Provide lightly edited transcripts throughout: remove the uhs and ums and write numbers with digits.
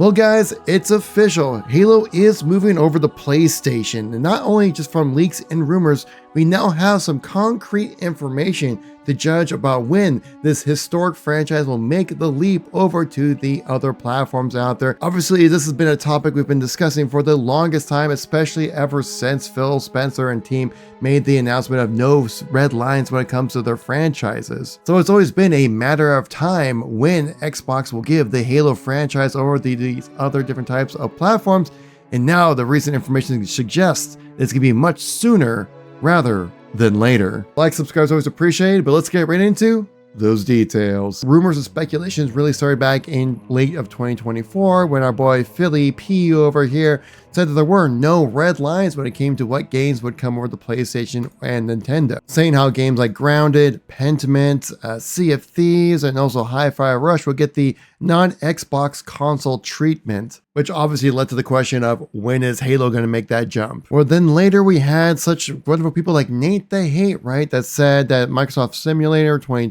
Well guys, it's official. Halo is moving over to PlayStation, and not only just from leaks and rumors, we now have some concrete information to judge about when this historic franchise will make the leap over to the other platforms out there. Obviously, this has been a topic we've been discussing for the longest time, especially ever since Phil Spencer and team made the announcement of no red lines when it comes to their franchises. So it's always been a matter of time when Xbox will give the Halo franchise over to these other different types of platforms, and now the recent information suggests it's going to be much sooner rather than later. Like, subscribe is always appreciated, but let's get right into those details. Rumors and speculations really started back in late of 2024 when our boy Philly P over here said that there were no red lines when it came to what games would come over to PlayStation and Nintendo, saying how games like Grounded, Pentiment, Sea of Thieves, and also Hi-Fi Rush would get the non-Xbox console treatment, which obviously led to the question of when is Halo going to make that jump? Well, then later we had such wonderful people like Nate the Hate, right, that said that Microsoft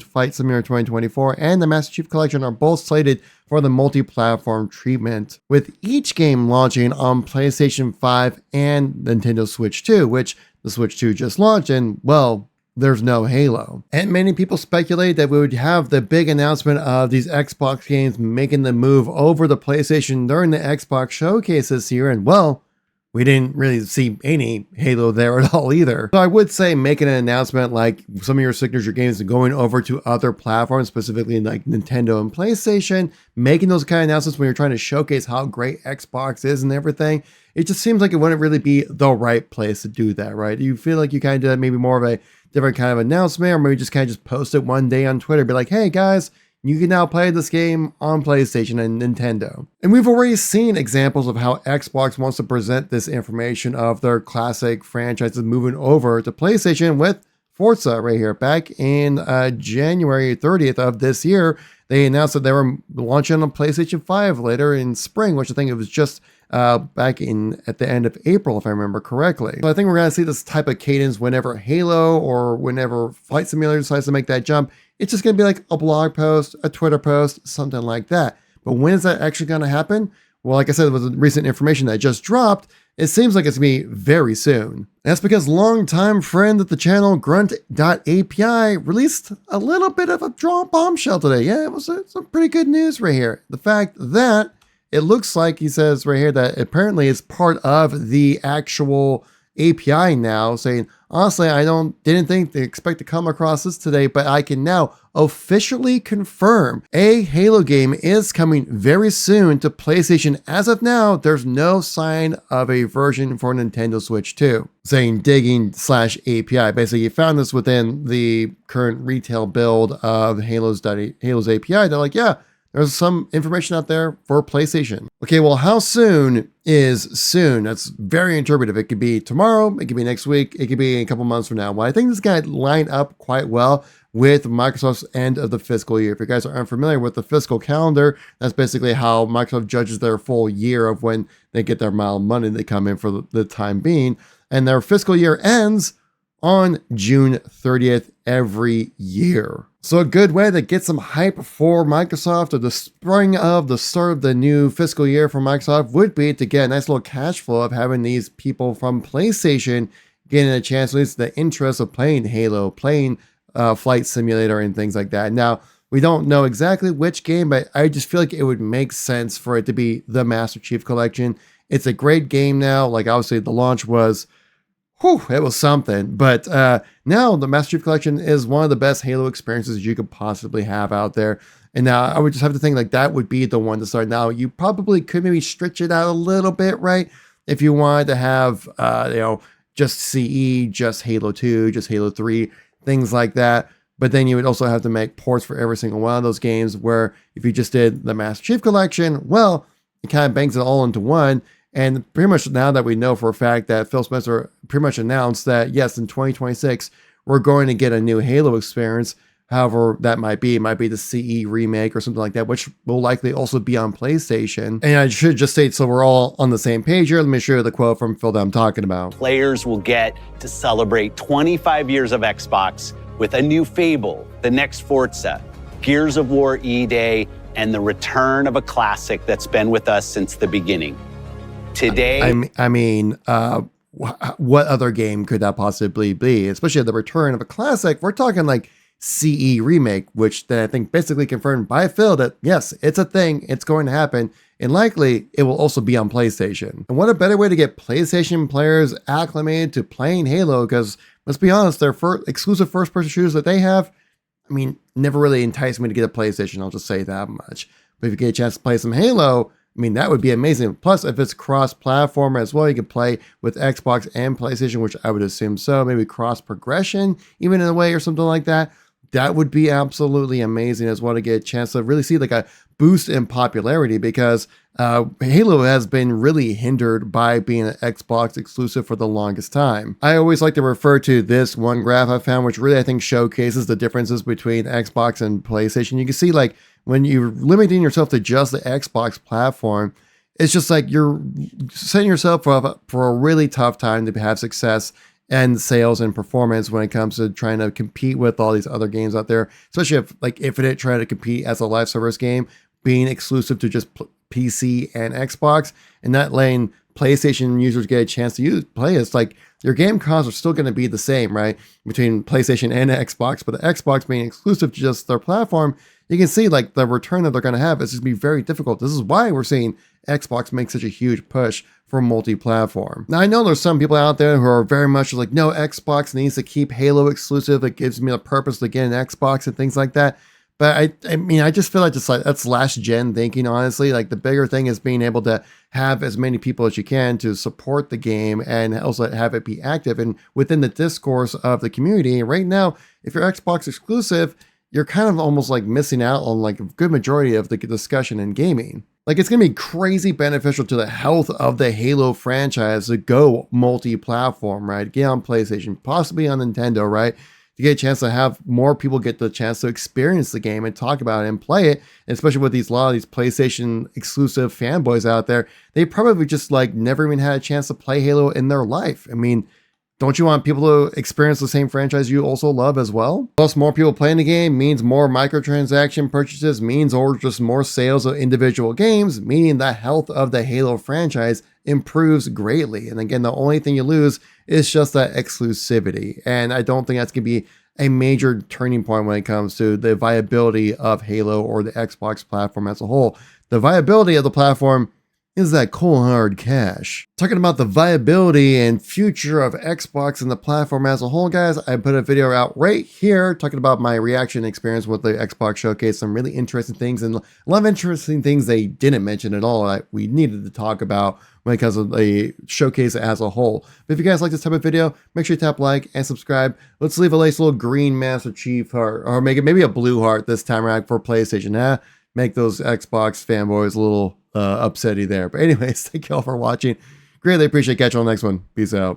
Flight Simulator 2024 and the Master Chief Collection are both slated for the multi-platform treatment, with each game launching on PlayStation 5 and Nintendo Switch 2, which the Switch 2 just launched, and well, there's no Halo. And many people speculate that we would have the big announcement of these Xbox games making the move over to PlayStation during the Xbox showcase this year, and well, we didn't really see any Halo there at all either. So I would say making an announcement like some of your signature games going over to other platforms, specifically like Nintendo and PlayStation, making those kind of announcements when you're trying to showcase how great Xbox is and everything, it just seems like it wouldn't really be the right place to do that, right? You feel like you kind of maybe more of a different kind of announcement, or maybe just kind of just post it one day on Twitter, be like, hey guys, you can now play this game on PlayStation and Nintendo. And we've already seen examples of how Xbox wants to present this information of their classic franchises moving over to PlayStation with Forza right here. Back in January 30th of this year, they announced that they were launching on PlayStation 5 later in spring, which I think it was just back at the end of April, if I remember correctly. So I think we're going to see this type of cadence whenever Halo or whenever Flight Simulator decides to make that jump. It's just going to be like a blog post, a Twitter post, something like that. But when is that actually going to happen? Well, like I said, with the recent information that just dropped, it seems like it's going to be very soon. That's because longtime friend of the channel, Grunt.api, released a little bit of a bombshell today. Yeah, it was some pretty good news right here. The fact that it looks like, he says right here, that apparently it's part of the actual API now, saying, honestly, I didn't think they expect to come across this today, but I can now officially confirm a Halo game is coming very soon to PlayStation. As of now, there's no sign of a version for Nintendo Switch 2, saying digging/API. Basically, you found this within the current retail build of Halo's API. They're like, yeah, there's some information out there for PlayStation. Okay, well, how soon is soon? That's very interpretive. It could be tomorrow, it could be next week, it could be a couple months from now. Well, I think this is going to line up quite well with Microsoft's end of the fiscal year. If you guys are unfamiliar with the fiscal calendar, that's basically how Microsoft judges their full year of when they get their amount of money they come in for the time being. And their fiscal year ends on June 30th every year. So a good way to get some hype for Microsoft or the spring of the start of the new fiscal year for Microsoft would be to get a nice little cash flow of having these people from PlayStation getting a chance, at least the interest of playing Halo, playing Flight Simulator and things like that. Now, we don't know exactly which game, but I just feel like it would make sense for it to be the Master Chief Collection. It's a great game now. Like, obviously the launch was, whew, it was something. But now the Master Chief Collection is one of the best Halo experiences you could possibly have out there. And now I would just have to think like that would be the one to start. Now, you probably could maybe stretch it out a little bit, right? If you wanted to have, just CE, just Halo 2, just Halo 3, things like that. But then you would also have to make ports for every single one of those games, where if you just did the Master Chief Collection, well, it kind of bangs it all into one. And pretty much now that we know for a fact that Phil Spencer pretty much announced that, yes, in 2026, we're going to get a new Halo experience. However that might be, it might be the CE remake or something like that, which will likely also be on PlayStation. And I should just state, so we're all on the same page here, let me show you the quote from Phil that I'm talking about. Players will get to celebrate 25 years of Xbox with a new Fable, the next Forza, Gears of War E-Day, and the return of a classic that's been with us since the beginning. Today, what other game could that possibly be? Especially the return of a classic. We're talking like CE remake, which then I think basically confirmed by Phil that yes, it's a thing, it's going to happen, and likely it will also be on PlayStation. And what a better way to get PlayStation players acclimated to playing Halo, because let's be honest, their exclusive first-person shooters that they have, I mean, never really enticed me to get a PlayStation, I'll just say that much. But if you get a chance to play some Halo, I mean, that would be amazing. Plus, if it's cross-platform as well, you can play with Xbox and PlayStation, which I would assume so. Maybe cross-progression, even in a way or something like that. That would be absolutely amazing as well to get a chance to really see like a boost in popularity, because Halo has been really hindered by being an Xbox exclusive for the longest time. I always like to refer to this one graph I found, which really I think showcases the differences between Xbox and PlayStation. You can see like when you're limiting yourself to just the Xbox platform, it's just like you're setting yourself up for a really tough time to have success and sales and performance when it comes to trying to compete with all these other games out there, especially if like Infinite trying to compete as a live service game, being exclusive to just PC and Xbox, and not letting PlayStation users get a chance to play. It's like your game costs are still going to be the same, right? Between PlayStation and Xbox, but the Xbox being exclusive to just their platform, you can see like the return that they're going to have is just be very difficult. This is why we're seeing Xbox make such a huge push for multi-platform. Now, I know there's some people out there who are very much like, no, Xbox needs to keep Halo exclusive. It gives me the purpose to get an Xbox and things like that. But I mean, I just feel like just like that's last gen thinking, honestly. Like the bigger thing is being able to have as many people as you can to support the game and also have it be active and within the discourse of the community. Right now, if you're Xbox exclusive, you're kind of almost like missing out on like a good majority of the discussion in gaming. Like it's going to be crazy beneficial to the health of the Halo franchise to go multi-platform, right? Get on PlayStation, possibly on Nintendo, right? To get a chance to have more people get the chance to experience the game and talk about it and play it. And especially with a lot of these PlayStation exclusive fanboys out there, they probably just like never even had a chance to play Halo in their life. I mean, don't you want people to experience the same franchise you also love as well? Plus, more people playing the game means more microtransaction purchases, means or just more sales of individual games, meaning the health of the Halo franchise improves greatly. And again, the only thing you lose is just that exclusivity. And I don't think that's going to be a major turning point when it comes to the viability of Halo or the Xbox platform as a whole. The viability of the platform is that cold hard cash. Talking about the viability and future of Xbox and the platform as a whole, guys, I put a video out right here talking about my reaction experience with the Xbox showcase, some really interesting things and a lot of interesting things they didn't mention at all that we needed to talk about when it comes to the showcase as a whole. But if you guys like this type of video, make sure you tap like and subscribe. Let's leave a nice little green Master Chief heart, or make it maybe a blue heart this time around for PlayStation. Make those Xbox fanboys a little upsetty there. But anyways, thank you all for watching. Greatly appreciate catching you on the next one. Peace out.